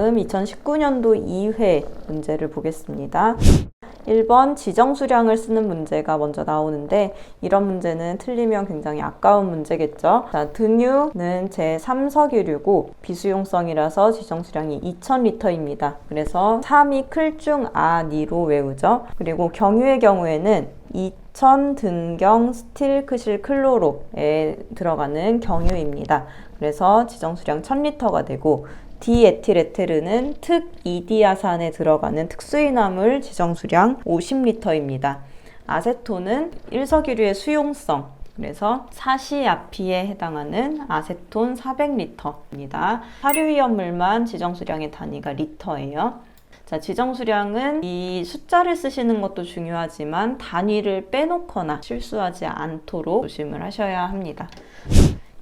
다음 2019년도 2회 문제를 보겠습니다. 1번 지정수량을 쓰는 문제가 먼저 나오는데 이런 문제는 틀리면 굉장히 아까운 문제겠죠. 자, 등유는 제3석유류고 비수용성이라서 지정수량이 2000리터입니다. 그래서 3이 클중 아니로 외우죠. 그리고 경유의 경우에는 2000 등경 스틸 크실 클로로에 들어가는 경유입니다. 그래서 지정수량 1000리터가 되고 디에틸에테르는 특 이디아산에 들어가는 특수인화물 지정수량 50리터입니다. 아세톤은 1석유류의 수용성, 그래서 사시아피에 해당하는 아세톤 400리터입니다. 사료위험물만 지정수량의 단위가 리터예요. 자, 지정수량은 이 숫자를 쓰시는 것도 중요하지만 단위를 빼놓거나 실수하지 않도록 조심을 하셔야 합니다.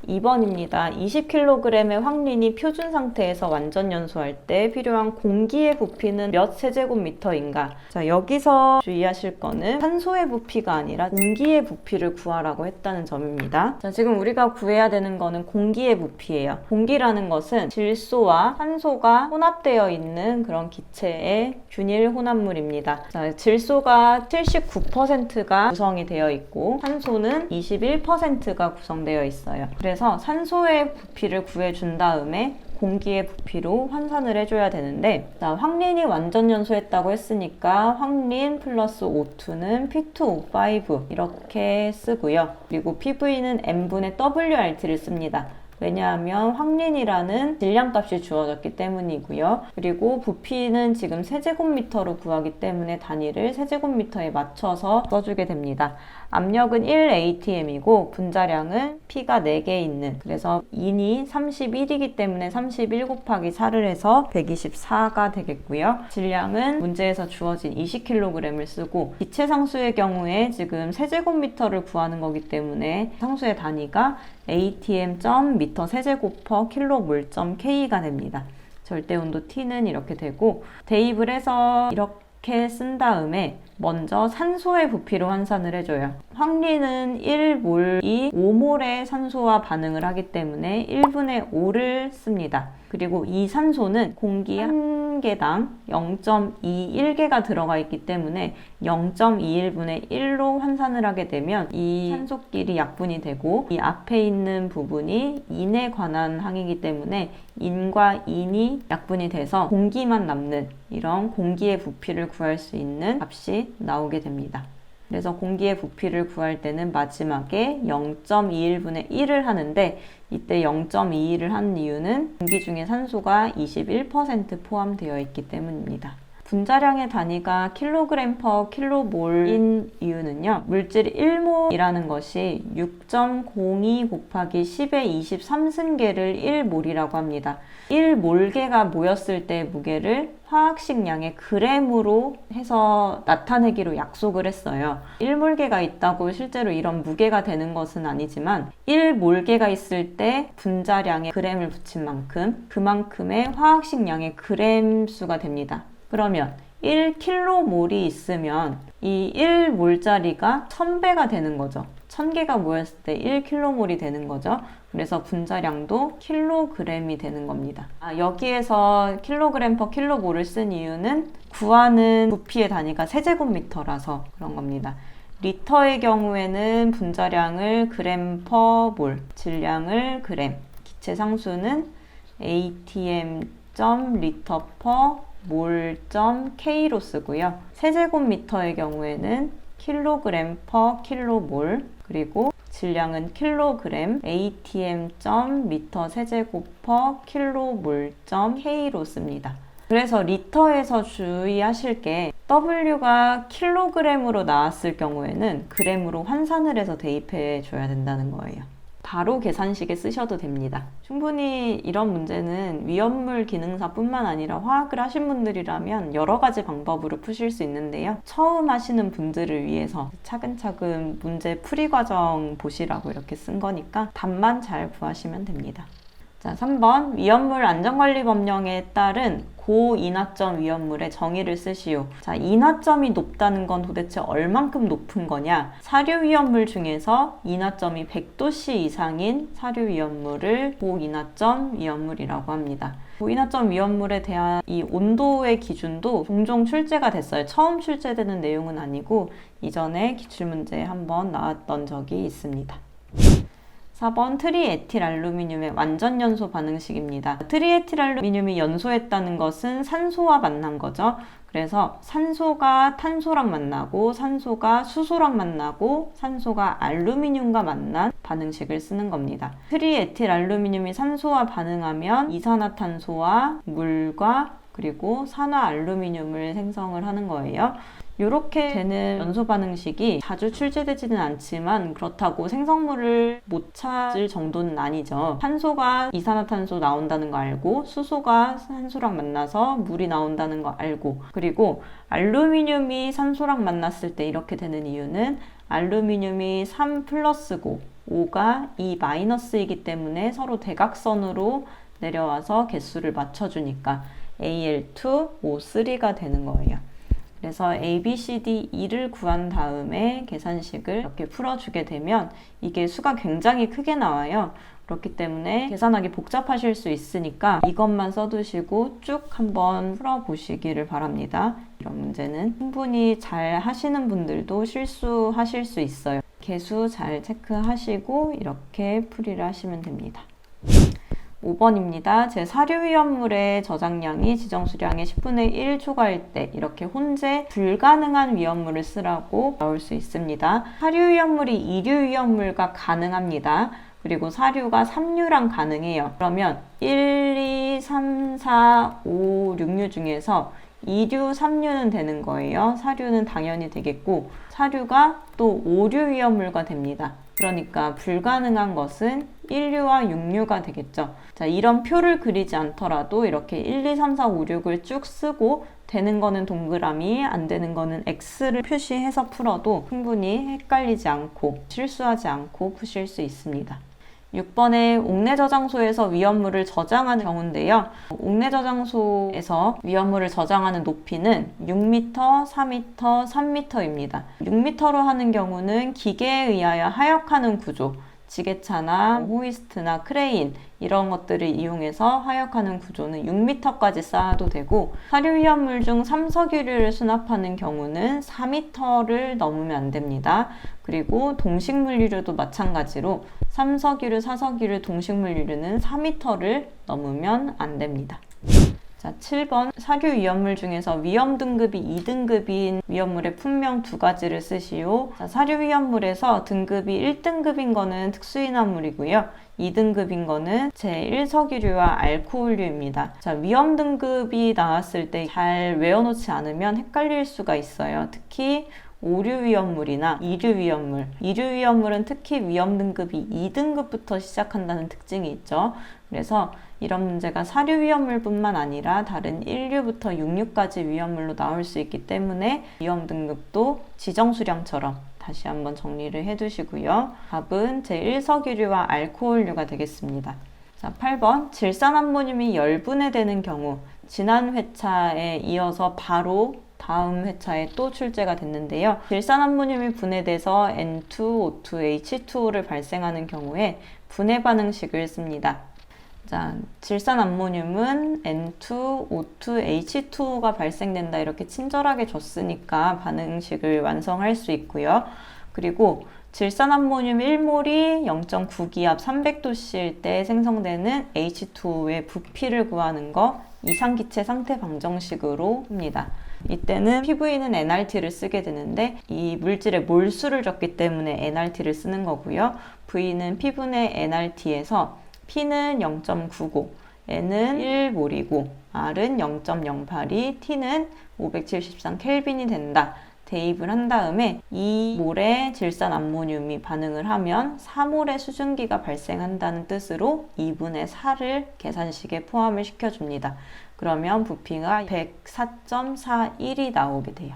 2번입니다. 20kg의 황린이 표준 상태에서 완전 연소할 때 필요한 공기의 부피는 몇 세제곱미터인가? 자, 여기서 주의하실 거는 산소의 부피가 아니라 공기의 부피를 구하라고 했다는 점입니다. 자, 지금 우리가 구해야 되는 거는 공기의 부피예요. 공기라는 것은 질소와 산소가 혼합되어 있는 그런 기체의 균일 혼합물입니다. 자, 질소가 79%가 구성이 되어 있고 산소는 21%가 구성되어 있어요. 그래서 산소의 부피를 구해준 다음에 공기의 부피로 환산을 해줘야 되는데, 자, 황린이 완전 연소했다고 했으니까 황린 플러스 O2는 P2O5 이렇게 쓰고요. 그리고 PV는 N분의 WRT를 씁니다. 왜냐하면 황린이라는 질량값이 주어졌기 때문이고요. 그리고 부피는 지금 세제곱미터로 구하기 때문에 단위를 세제곱미터에 맞춰서 써주게 됩니다. 압력은 1atm이고 분자량은 P가 4개 있는, 그래서 인이 31이기 때문에 31 곱하기 4를 해서 124가 되겠고요. 질량은 문제에서 주어진 20kg을 쓰고 기체 상수의 경우에 지금 세제곱미터를 구하는 거기 때문에 상수의 단위가 atm.m 세제곱 kmol.k가 됩니다. 절대온도 T는 이렇게 되고 대입을 해서 이렇게 쓴 다음에 먼저 산소의 부피로 환산을 해줘요. 황린은 1몰이 5몰의 산소와 반응을 하기 때문에 1분의 5를 씁니다. 그리고 이 산소는 공기 한 개당 0.21개가 들어가 있기 때문에 0.21분의 1로 환산을 하게 되면 이 산소끼리 약분이 되고 이 앞에 있는 부분이 인에 관한 항이기 때문에 인과 인이 약분이 돼서 공기만 남는 이런 공기의 부피를 구할 수 있는 값이 나오게 됩니다. 그래서 공기의 부피를 구할 때는 마지막에 0.21분의 1을 하는데 이때 0.21을 한 이유는 공기 중에 산소가 21% 포함되어 있기 때문입니다. 분자량의 단위가 kg per kmol인 이유는요. 물질 1몰이라는 것이 6.02 곱하기 10의 23승계를 1몰이라고 합니다. 1몰계가 모였을 때 무게를 화학식량의 그램으로 해서 나타내기로 약속을 했어요. 1몰계가 있다고 실제로 이런 무게가 되는 것은 아니지만 1몰계가 있을 때 분자량에 그램을 붙인 만큼 그만큼의 화학식량의 그램 수가 됩니다. 그러면 1kmol이 있으면 이 1몰짜리가 1000배가 되는 거죠. 1000개가 모였을 때 1kmol이 되는 거죠. 그래서 분자량도 킬로그램이 되는 겁니다. 여기에서 킬로그램 per 킬로몰을 쓴 이유는 구하는 부피의 단위가 세제곱미터라서 그런 겁니다. 리터의 경우에는 분자량을 그램 per 몰, 질량을 그램, 기체 상수는 atm.liter per 몰.k로 쓰고요. 세제곱미터의 경우에는 킬로그램 per 킬로몰, 그리고 질량은 킬로그램 atm.m 세제곱 per 킬로몰.k로 씁니다. 그래서 리터에서 주의하실 게 W가 킬로그램으로 나왔을 경우에는 그램으로 환산을 해서 대입해 줘야 된다는 거예요. 바로 계산식에 쓰셔도 됩니다. 충분히 이런 문제는 위험물 기능사뿐만 아니라 화학을 하신 분들이라면 여러 가지 방법으로 푸실 수 있는데요. 처음 하시는 분들을 위해서 차근차근 문제 풀이 과정 보시라고 이렇게 쓴 거니까 답만 잘 구하시면 됩니다. 자, 3번 위험물 안전관리법령에 따른 고인화점 위험물의 정의를 쓰시오. 자, 인화점이 높다는 건 도대체 얼만큼 높은 거냐? 사료 위험물 중에서 인화점이 100도씨 이상인 사료 위험물을 고인화점 위험물이라고 합니다. 고인화점 위험물에 대한 이 온도의 기준도 종종 출제가 됐어요. 처음 출제되는 내용은 아니고 이전에 기출문제에 한번 나왔던 적이 있습니다. 4번 트리에틸알루미늄의 완전연소 반응식입니다. 트리에틸알루미늄이 연소했다는 것은 산소와 만난 거죠. 그래서 산소가 탄소랑 만나고 산소가 수소랑 만나고 산소가 알루미늄과 만난 반응식을 쓰는 겁니다. 트리에틸알루미늄이 산소와 반응하면 이산화탄소와 물과 그리고 산화알루미늄을 생성을 하는 거예요. 이렇게 되는 연소 반응식이 자주 출제되지는 않지만 그렇다고 생성물을 못 찾을 정도는 아니죠. 탄소가 이산화탄소 나온다는 거 알고 수소가 산소랑 만나서 물이 나온다는 거 알고 그리고 알루미늄이 산소랑 만났을 때 이렇게 되는 이유는 알루미늄이 3 플러스고 5가 2 마이너스이기 때문에 서로 대각선으로 내려와서 개수를 맞춰주니까 Al2O3가 되는 거예요. 그래서 A, B, C, D, E를 구한 다음에 계산식을 이렇게 풀어주게 되면 이게 수가 굉장히 크게 나와요. 그렇기 때문에 계산하기 복잡하실 수 있으니까 이것만 써두시고 쭉 한번 풀어보시기를 바랍니다. 이런 문제는 충분히 잘 하시는 분들도 실수하실 수 있어요. 개수 잘 체크하시고 이렇게 풀이를 하시면 됩니다. 5번입니다. 제 사료 위험물의 저장량이 지정수량의 10분의 1 초과일 때 이렇게 혼재 불가능한 위험물을 쓰라고 나올 수 있습니다. 사료 위험물이 이류 위험물과 가능합니다. 그리고 사료가 삼류랑 가능해요. 그러면 1, 2, 3, 4, 5, 6류 중에서 2류, 3류는 되는 거예요. 사료는 당연히 되겠고 사료가 또 5류 위험물과 됩니다. 그러니까 불가능한 것은 1류와 6류가 되겠죠. 자, 이런 표를 그리지 않더라도 이렇게 1, 2, 3, 4, 5, 6을 쭉 쓰고 되는 거는 동그라미, 안 되는 거는 X를 표시해서 풀어도 충분히 헷갈리지 않고 실수하지 않고 푸실 수 있습니다. 6번에 옥내 저장소에서 위험물을 저장하는 경우인데요. 옥내 저장소에서 위험물을 저장하는 높이는 6m, 4m, 3m입니다. 6m로 하는 경우는 기계에 의하여 하역하는 구조, 지게차나 호이스트나 크레인 이런 것들을 이용해서 하역하는 구조는 6m까지 쌓아도 되고 사료 위험물 중 삼석유류를 수납하는 경우는 4m를 넘으면 안 됩니다. 그리고 동식물유류도 마찬가지로 삼석유류, 사석유류, 동식물유류는 4m를 넘으면 안 됩니다. 자, 7번 사료 위험물 중에서 위험 등급이 2등급인 위험물의 품명 두 가지를 쓰시오. 자, 사료 위험물에서 등급이 1등급인 거는 특수인화물이고요. 2등급인 거는 제1석유류와 알코올류입니다. 자, 위험 등급이 나왔을 때 잘 외워놓지 않으면 헷갈릴 수가 있어요. 특히 5류 위험물이나 2류 위험물. 2류 위험물은 특히 위험 등급이 2등급부터 시작한다는 특징이 있죠. 그래서 이런 문제가 사료 위험물뿐만 아니라 다른 1류부터 6류까지 위험물로 나올 수 있기 때문에 위험 등급도 지정 수량처럼 다시 한번 정리를 해두시고요. 답은 제1석유류와 알코올류가 되겠습니다. 자, 8번 질산암모늄이 열분해되는 경우 지난 회차에 이어서 바로 다음 회차에 또 출제가 됐는데요. 질산암모늄이 분해돼서 N2O2H2O를 발생하는 경우에 분해 반응식을 씁니다. 자, 질산암모늄은 N2O2H2O가 발생된다 이렇게 친절하게 줬으니까 반응식을 완성할 수 있고요. 그리고 질산암모늄 1몰이 0.9기압 300도씨일 때 생성되는 H2O의 부피를 구하는 거 이상기체 상태 방정식으로 합니다. 이때는 PV는 NRT를 쓰게 되는데 이 물질의 몰수를 줬기 때문에 NRT를 쓰는 거고요. V는 P분의 NRT에서 P는 0.99, N은 1몰이고 R은 0.08이 T는 573켈빈이 된다. 대입을 한 다음에 2몰의 질산암모늄이 반응을 하면 4몰의 수증기가 발생한다는 뜻으로 2분의 4를 계산식에 포함을 시켜줍니다. 그러면 부피가 104.41이 나오게 돼요.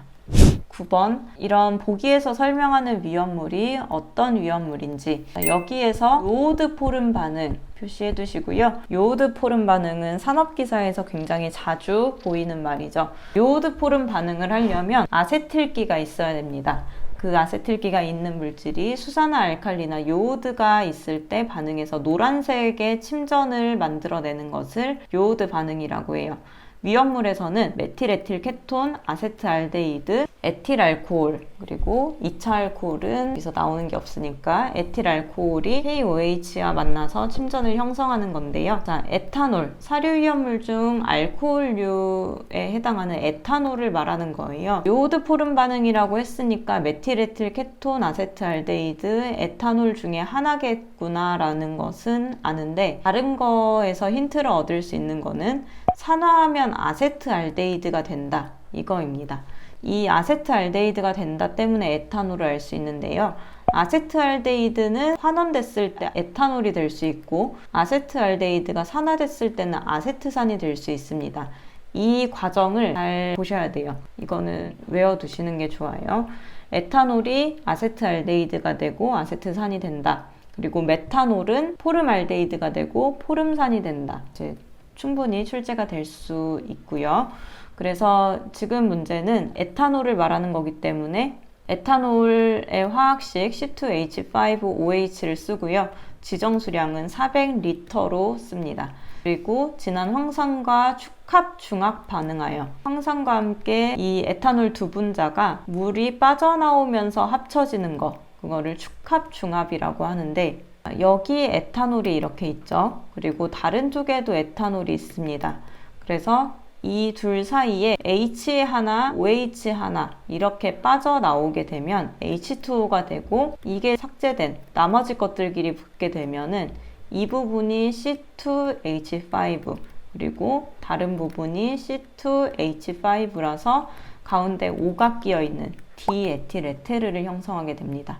9번, 이런 보기에서 설명하는 위험물이 어떤 위험물인지, 여기에서 요오드 포름 반응 표시해 두시고요. 요오드 포름 반응은 산업기사에서 굉장히 자주 보이는 말이죠. 요오드 포름 반응을 하려면 아세틸기가 있어야 됩니다. 그 아세틸기가 있는 물질이 수산화 알칼리나 요오드가 있을 때 반응해서 노란색의 침전을 만들어내는 것을 요오드 반응이라고 해요. 위험물에서는 메틸에틸 케톤, 아세트알데히드, 에틸알코올, 그리고 2차 알코올은 여기서 나오는 게 없으니까 에틸알코올이 KOH와 만나서 침전을 형성하는 건데요. 자, 에탄올, 사료 위험물 중 알코올류에 해당하는 에탄올을 말하는 거예요. 요오드 포름 반응이라고 했으니까 메틸에틸 케톤, 아세트알데히드, 에탄올 중에 하나겠구나 라는 것은 아는데, 다른 거에서 힌트를 얻을 수 있는 거는 산화하면 아세트알데히드가 된다, 이거입니다. 이 아세트알데히드가 된다 때문에 에탄올을 알 수 있는데요. 아세트알데히드는 환원됐을 때 에탄올이 될 수 있고, 아세트알데히드가 산화됐을 때는 아세트산이 될 수 있습니다. 이 과정을 잘 보셔야 돼요. 이거는 외워두시는 게 좋아요. 에탄올이 아세트알데히드가 되고 아세트산이 된다. 그리고 메탄올은 포름알데히드가 되고 포름산이 된다. 이제 충분히 출제가 될 수 있고요. 그래서 지금 문제는 에탄올을 말하는 거기 때문에 에탄올의 화학식 C2H5OH를 쓰고요. 지정수량은 400리터로 씁니다. 그리고 진한 황산과 축합 중합 반응하여 황산과 함께 이 에탄올 두 분자가 물이 빠져나오면서 합쳐지는 거, 그거를 축합 중합이라고 하는데, 여기 에탄올이 이렇게 있죠. 그리고 다른 쪽에도 에탄올이 있습니다. 그래서 이 둘 사이에 H 하나, OH 하나 이렇게 빠져나오게 되면 H2O가 되고, 이게 삭제된 나머지 것들끼리 붙게 되면은 이 부분이 C2H5 그리고 다른 부분이 C2H5라서 가운데 O가 끼어 있는 디에틸에테르를 형성하게 됩니다.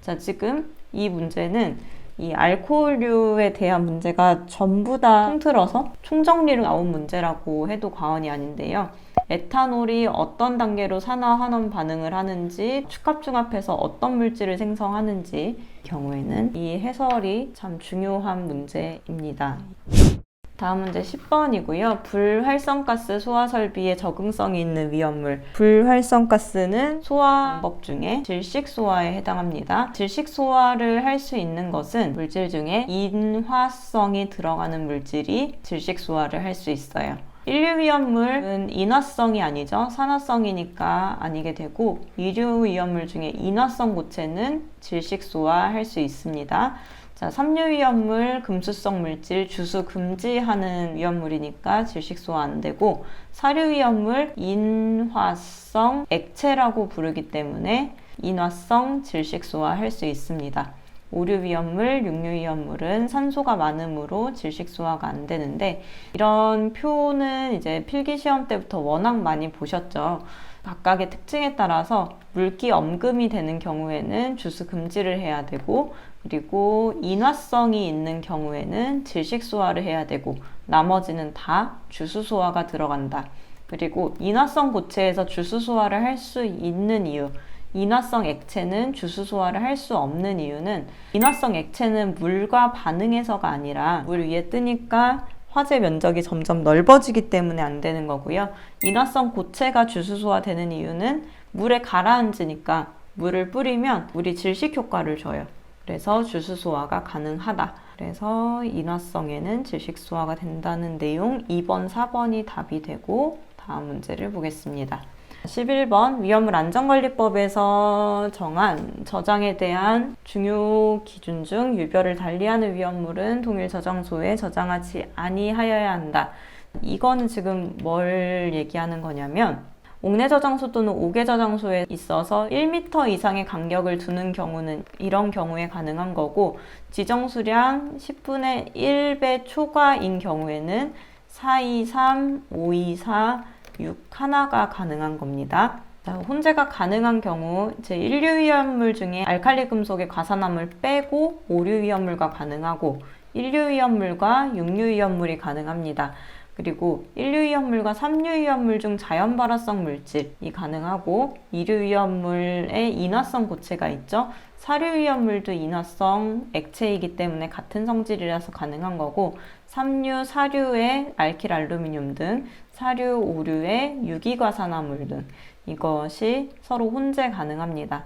자, 지금 이 문제는 이 알코올류에 대한 문제가 전부 다 통틀어서 총정리로 나온 문제라고 해도 과언이 아닌데요. 에탄올이 어떤 단계로 산화 환원 반응을 하는지, 축합중합해서 어떤 물질을 생성하는지 경우에는 이 해설이 참 중요한 문제입니다. 다음 문제 10번이고요. 불활성가스 소화 설비에 적응성이 있는 위험물. 불활성가스는 소화 방법 중에 질식 소화에 해당합니다. 질식 소화를 할 수 있는 것은 물질 중에 인화성이 들어가는 물질이 질식 소화를 할 수 있어요. 인류 위험물은 인화성이 아니죠. 산화성이니까 아니게 되고, 이류 위험물 중에 인화성 고체는 질식 소화할 수 있습니다. 자, 삼류 위험물, 금수성 물질, 주수 금지하는 위험물이니까 질식 소화 안 되고, 사류 위험물, 인화성 액체라고 부르기 때문에 인화성 질식 소화 할 수 있습니다. 오류 위험물, 육류 위험물은 산소가 많으므로 질식 소화가 안 되는데, 이런 표는 이제 필기 시험 때부터 워낙 많이 보셨죠. 각각의 특징에 따라서 물기 엄금이 되는 경우에는 주수 금지를 해야 되고, 그리고 인화성이 있는 경우에는 질식 소화를 해야 되고, 나머지는 다 주수 소화가 들어간다. 그리고 인화성 고체에서 주수 소화를 할 수 있는 이유, 인화성 액체는 주수 소화를 할 수 없는 이유는, 인화성 액체는 물과 반응해서가 아니라 물 위에 뜨니까 화재 면적이 점점 넓어지기 때문에 안 되는 거고요. 인화성 고체가 주수 소화되는 이유는 물에 가라앉으니까 물을 뿌리면 물이 질식 효과를 줘요. 그래서 주수 소화가 가능하다. 그래서 인화성에는 질식 소화가 된다는 내용 2번, 4번이 답이 되고, 다음 문제를 보겠습니다. 11번 위험물 안전관리법에서 정한 저장에 대한 중요 기준 중 유별을 달리하는 위험물은 동일 저장소에 저장하지 아니하여야 한다. 이거는 지금 뭘 얘기하는 거냐면, 옥내 저장소 또는 옥외 저장소에 있어서 1m 이상의 간격을 두는 경우는 이런 경우에 가능한 거고, 지정 수량 10분의 1배 초과인 경우에는 423, 524, 6하나가 가능한 겁니다. 자, 혼재가 가능한 경우 제1류 위험물 중에 알칼리 금속의 과산화물 빼고 5류 위험물과 가능하고, 1류 위험물과 6류 위험물이 가능합니다. 그리고 1류위험물과 3류위험물 중 자연발화성 물질이 가능하고 2류위험물에 인화성 고체가 있죠. 4류위험물도 인화성 액체이기 때문에 같은 성질이라서 가능한 거고 3류, 4류의 알킬 알루미늄 등 4류, 5류의 유기과산화물 등 이것이 서로 혼재 가능합니다.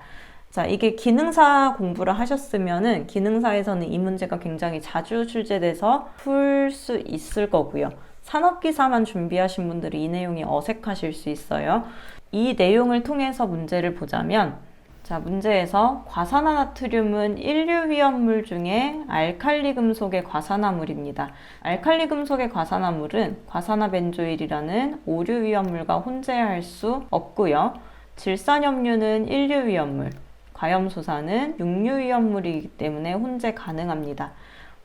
자, 이게 기능사 공부를 하셨으면은 기능사에서는 이 문제가 굉장히 자주 출제돼서 풀 수 있을 거고요. 산업기사만 준비하신 분들이 이 내용이 어색하실 수 있어요. 이 내용을 통해서 문제를 보자면 자, 문제에서 과산화나트륨은 1류 위험물 중에 알칼리 금속의 과산화물입니다. 알칼리 금속의 과산화물은 과산화벤조일이라는 5류 위험물과 혼재할 수 없고요. 질산염류는 1류 위험물, 과염소사는 6류 위험물이기 때문에 혼재 가능합니다.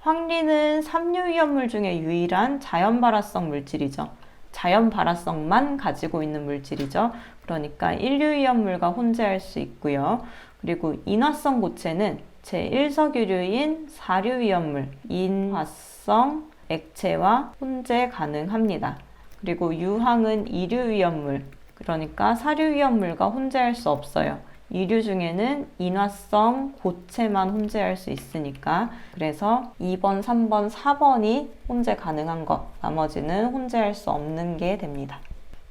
황리는 3류 위험물 중에 유일한 자연발화성 물질이죠. 자연발화성만 가지고 있는 물질이죠. 그러니까 1류 위험물과 혼재할 수 있고요. 그리고 인화성 고체는 제1석유류인 4류 위험물, 인화성 액체와 혼재 가능합니다. 그리고 유황은 2류 위험물, 그러니까 4류 위험물과 혼재할 수 없어요. 2류 중에는 인화성 고체만 혼재할 수 있으니까 그래서 2번, 3번, 4번이 혼재 가능한 것, 나머지는 혼재할 수 없는 게 됩니다.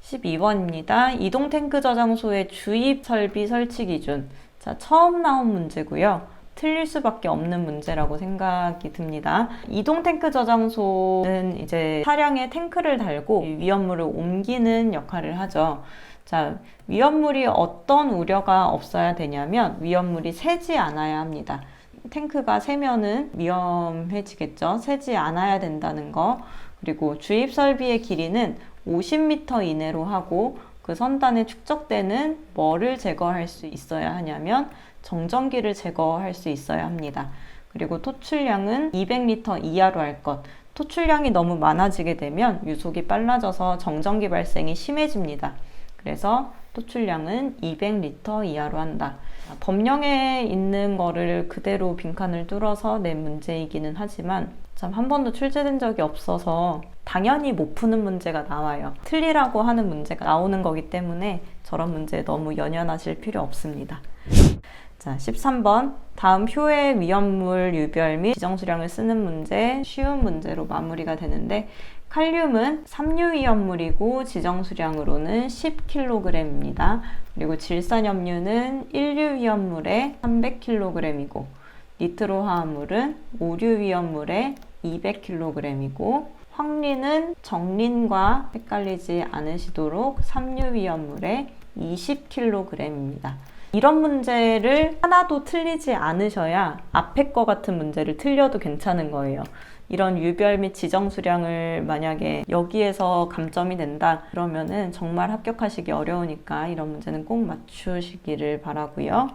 12번입니다. 이동탱크 저장소의 주입 설비 설치 기준. 자, 처음 나온 문제고요. 틀릴 수밖에 없는 문제라고 생각이 듭니다. 이동탱크 저장소는 이제 차량에 탱크를 달고 위험물을 옮기는 역할을 하죠. 자, 위험물이 어떤 우려가 없어야 되냐면 위험물이 새지 않아야 합니다. 탱크가 새면은 위험해지겠죠. 새지 않아야 된다는 거. 그리고 주입 설비의 길이는 50m 이내로 하고 그 선단에 축적되는 뭐를 제거할 수 있어야 하냐면 정전기를 제거할 수 있어야 합니다. 그리고 토출량은 200리터 이하로 할 것. 토출량이 너무 많아지게 되면 유속이 빨라져서 정전기 발생이 심해집니다. 그래서 토출량은 200리터 이하로 한다. 법령에 있는 거를 그대로 빈칸을 뚫어서 낸 문제이기는 하지만 참 한 번도 출제된 적이 없어서 당연히 못 푸는 문제가 나와요. 틀리라고 하는 문제가 나오는 거기 때문에 저런 문제에 너무 연연하실 필요 없습니다. 자, 13번. 다음 표의 위험물 유별 및 지정수량을 쓰는 문제, 쉬운 문제로 마무리가 되는데 칼륨은 3류 위험물이고 지정수량으로는 10kg입니다. 그리고 질산염류는 1류 위험물에 300kg이고 니트로 화합물은 5류 위험물에 200kg이고 황리는 정린과 헷갈리지 않으시도록 3류 위험물에 20kg입니다. 이런 문제를 하나도 틀리지 않으셔야 앞에 거 같은 문제를 틀려도 괜찮은 거예요. 이런 유별 및 지정수량을 만약에 여기에서 감점이 된다 그러면은 정말 합격하시기 어려우니까 이런 문제는 꼭 맞추시기를 바라고요.